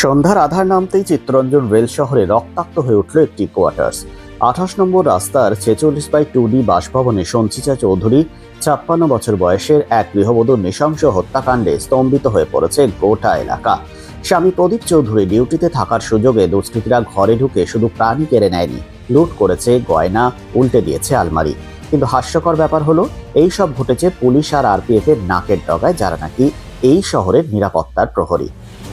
সন্ধ্যার আধার নামতেই চিত্তরঞ্জন রেল শহরে রক্তাক্ত হয়ে উঠল একটি কোয়ার্টার্স। 28 নম্বর রাস্তার 46/2D বাসভবনে সঞ্চিতা চৌধুরী 56 বছর বয়সের এক গৃহবধূর নৃশংস হত্যাকাণ্ডে স্তম্ভিত হয়ে পড়েছে গোটা এলাকা। স্বামী প্রদীপ চৌধুরী ডিউটিতে থাকার সুযোগে দুষ্কৃতীরা ঘরে ঢুকে শুধু প্রাণী কেড়ে নেয়নি, লুট করেছে গয়না, উল্টে দিয়েছে আলমারি। কিন্তু হাস্যকর ব্যাপার হলো, এই সব ঘটেছে পুলিশ আর আরপিএফ এর নাকের ডগায়, যারা নাকি এই শহরের নিরাপত্তার প্রহরী।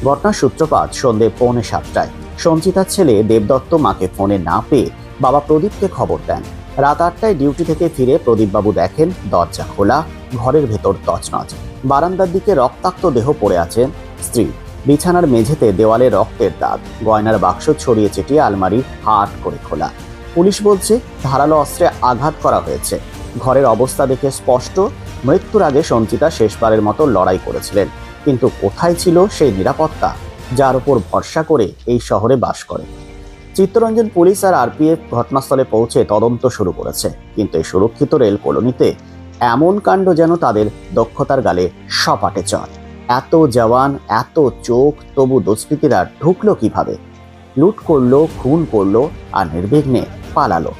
ঘটনার সূত্রপাত সন্ধ্যে 6:45টায়। সঞ্চিতার ছেলে দেবদত্ত মাকে ফোনে না পেয়ে বাবা প্রদীপকে খবর দেন। রাত 8টায় ডিউটি থেকে ফিরে প্রদীপবাবু দেখেন দরজা খোলা, ঘরের ভেতর তছনছ। বারান্দার দিকে রক্তাক্ত দেহ পড়ে আছেন স্ত্রী। বিছানার মেঝেতে দেওয়ালে রক্তের দাগ, গয়নার বাক্স ছড়িয়ে ছিটিয়ে আলমারি হাট করে খোলা। পুলিশ বলছে ধারালো অস্ত্রে আঘাত করা হয়েছে। ঘরের অবস্থা দেখে স্পষ্ট, মৃত্যুর আগে সঞ্চিতা শেষবারের মতো লড়াই করেছিলেন। কিন্তু কোথায় ছিল সেই নিরাপত্তা যার উপর ভরসা করে এই শহরে বাস করে? চিত্তরঞ্জন পুলিশ আর আরপিএফ ঘটনাস্থলে পৌঁছে তদন্ত শুরু করেছে, কিন্তু এই সুরক্ষিত রেল কলোনিতে এমন কাণ্ড যেন তাদের দক্ষতার গালে সপাটে চড়। এত জওয়ান, এত চোখ, তবু দুষ্কৃতীরা ঢুকলো কিভাবে? লুট করলো, খুন করলো আর নির্বিঘ্নে পালালো।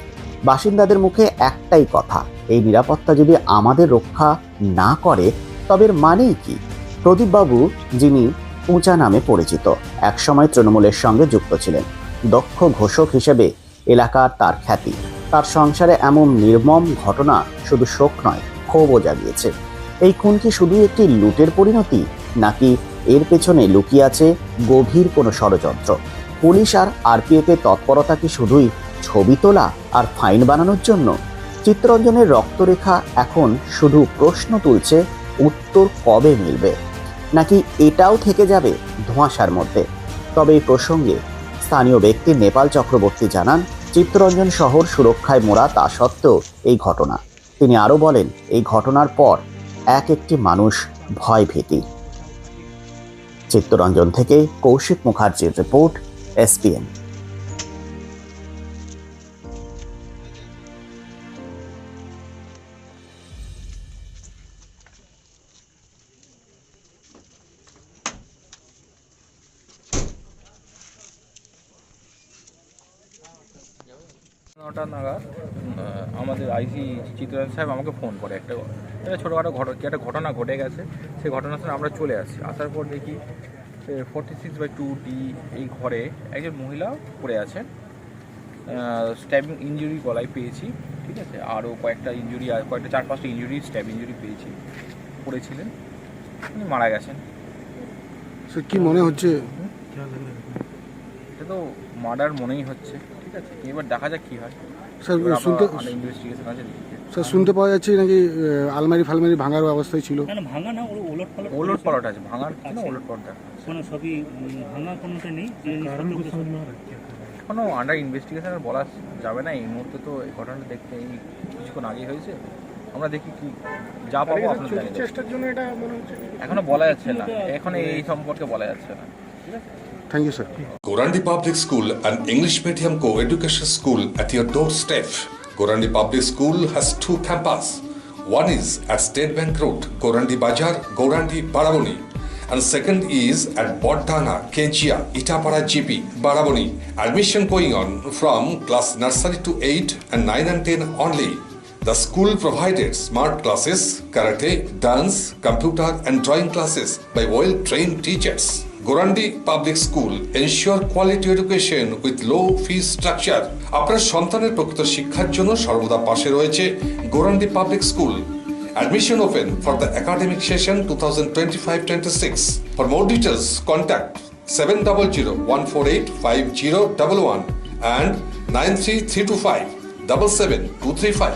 বাসিন্দাদের মুখে একটাই কথা, এই নিরাপত্তা যদি আমাদের রক্ষা না করে তবে এর মানেই কি? প্রদীপবাবু, যিনি উঁচা নামে পরিচিত, একসময় তৃণমূলের সঙ্গে যুক্ত ছিলেন। দক্ষ ঘোষক হিসেবে এলাকার তার খ্যাতি। তার সংসারে এমন নির্মম ঘটনা শুধু শোক নয়, ক্ষোভও জাগিয়েছে। এই খুন কি শুধু একটি লুটের পরিণতি, নাকি এর পেছনে লুকিয়ে আছে গভীর কোনো ষড়যন্ত্র? পুলিশ আর আরপিএফ এর তৎপরতা কি শুধুই ছবি তোলা আর ফাইন বানানোর জন্য? চিত্তরঞ্জনের রক্তরেখা এখন শুধু প্রশ্ন তুলছে, উত্তর কবে মিলবে? নাকি এটাও থেকে যাবে ধোঁয়াশার মধ্যে? তবে এই প্রসঙ্গে স্থানীয় ব্যক্তি নেপাল চক্রবর্তী জানান, চিত্তরঞ্জন শহর সুরক্ষায় মোড়া, তা সত্ত্বেও এই ঘটনা। তিনি আরও বলেন, এই ঘটনার পর একটি মানুষ ভয় ভীতি। চিত্তরঞ্জন থেকে কৌশিক মুখার্জির রিপোর্ট, এসপিএন। নটা নাগাদ আমাদের আইসি চিত্তরঞ্জন সাহেব আমাকে ফোন করে, একটা ছোটোখাটো একটা ঘটনা ঘটে গেছে। সেই ঘটনার সময় আমরা চলে আসি। আসার পর দেখি 46/2D এই ঘরে একজন মহিলা পড়ে আছে, স্ট্যাবিং ইঞ্জুরি গলায় পেয়েছি, ঠিক আছে। আরও কয়েকটা ইঞ্জুরি, কয়েকটা 4-5টা ইঞ্জুরি, স্ট্যাব ইঞ্জুরি পেয়েছি। পড়েছিলেন, উনি মারা গেছেন। স্যার কি মনে হচ্ছে? এটা তো মার্ডার মনেই হচ্ছে, ঠিক আছে। এবার দেখা যাক কী হয়। স্যার ইনভেস্টিগেশন আছে। স্যার শুনতে পাওয়া যাচ্ছে নাকি আলমারি ফালমারি ভাঙার অবস্থায় ছিল? ভাঙা না, ওলট পালট আছে, ভাঙার কোনো ওলট পালট কোনো সবই ভাঙা কোনোটা নেই। এখনো আন্ডার ইনভেস্টিগেশন বলা যাবে না এই মুহূর্তে। তো এই ঘটনাটা দেখতে এই কিছুক্ষণ আগেই হয়েছে। আমরা দেখি কি যা পাবো আপনাদের চেষ্টার জন্য এটা মনে হচ্ছে এখনো বলা যাচ্ছে না, এখন এই সম্পর্কে বলা যাচ্ছে না। Thank you sir. Gorandi Public School, an English medium co-education school at your doorstep. Gorandi Public School has 2 campuses. One is at State Bank Road, Gorandi Bajar, Gorandi, Baraboni. And second is at Bodhana, Kenchia, Itapara GP, Baraboni. Admission going on from class nursery to 8 and 9 and 10 only. The school provided smart classes, karate, dance, computer and drawing classes by well-trained teachers. Gorandi Public School ensure quality education with low fee structure. আপনার সন্তানের প্রকৃত শিক্ষার জন্য সর্বদা পাশে রয়েছে Gorandi Public School. Admission open for the academic session 2025-26. For more details, contact 7001485011 and 93325 77235.